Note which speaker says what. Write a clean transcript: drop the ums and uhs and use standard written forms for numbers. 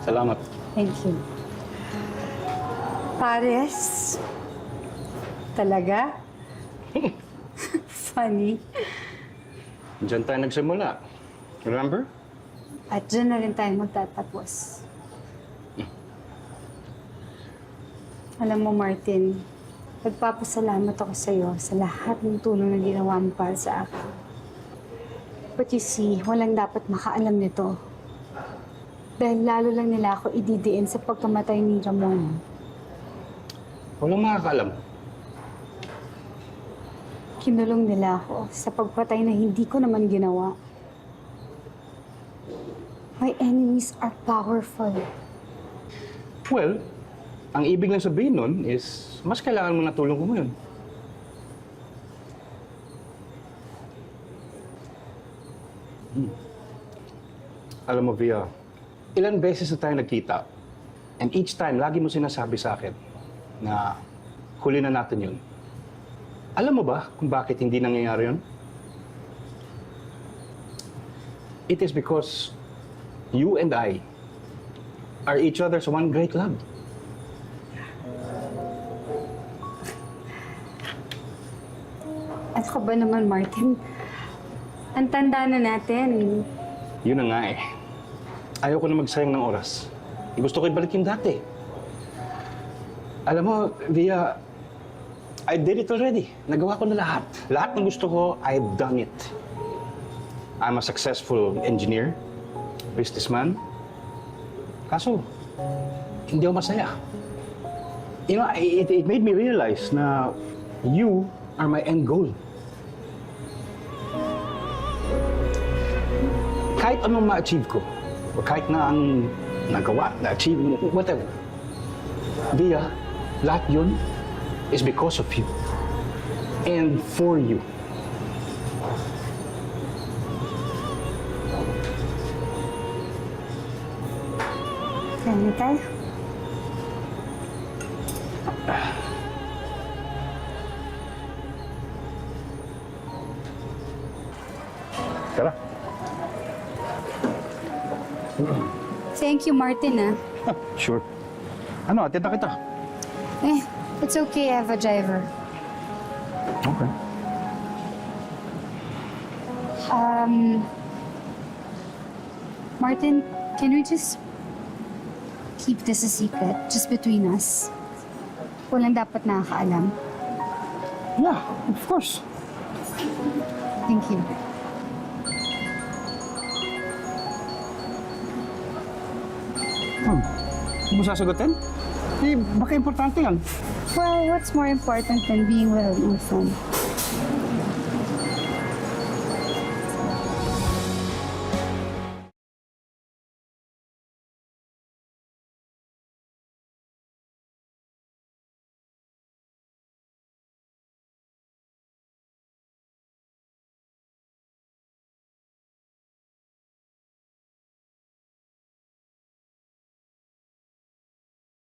Speaker 1: Salamat.
Speaker 2: Thank you. Pares? Talaga? Funny.
Speaker 1: Diyan tayo nagsimula. Remember?
Speaker 2: At dyan na rin tayo magtatapos. Alam mo, Martin, nagpapasalamat ako sa'yo sa lahat ng tulong na ginawa mo para sa akin. But you see, walang dapat makaalam nito. Dahil lalo lang nila ako ididiin sa pagkamatay ni Ramon.
Speaker 1: Walang makakaalam.
Speaker 2: Kinulong nila ako sa pagpatay na hindi ko naman ginawa. My enemies are powerful.
Speaker 1: Well, ang ibig lang sabihin nun is mas kailangan mo na tulong ko ngayon. Alam mo, Via, ilan beses na tayo nagkita. And each time, lagi mo sinasabi sa akin na huli na natin yun. Alam mo ba kung bakit hindi nangyayari yun? It is because you and I are each other's one great love.
Speaker 2: Ano ka ba naman, Martin? Ang tanda na natin.
Speaker 1: Yun na nga eh. Ayoko na magsayang ng oras. Gusto ko ibalik yung dati. Alam mo, Via, I did it already. Nagawa ko na lahat. Lahat ng gusto ko, I've done it. I'm a successful engineer, businessman. Kaso, hindi ako masaya. You know, it made me realize na you are my end goal. Kahit anong ma-achieve ko, o kahit na ang nagawa, na-achieve, whatever. Via, lahat yun is because of you. And for you.
Speaker 2: Kaya na tayo.
Speaker 1: Tara.
Speaker 2: Thank you, Martin, ah.
Speaker 1: Sure. Ano, atita kita.
Speaker 2: It's okay, I have a driver.
Speaker 1: Okay.
Speaker 2: Martin, can we just keep this a secret, just between us? Walang dapat nakakaalam.
Speaker 1: Yeah, of course.
Speaker 2: Thank you.
Speaker 1: Hindi mo sasagutin? Eh, baka importante yan.
Speaker 2: Well, what's more important than being with an infant?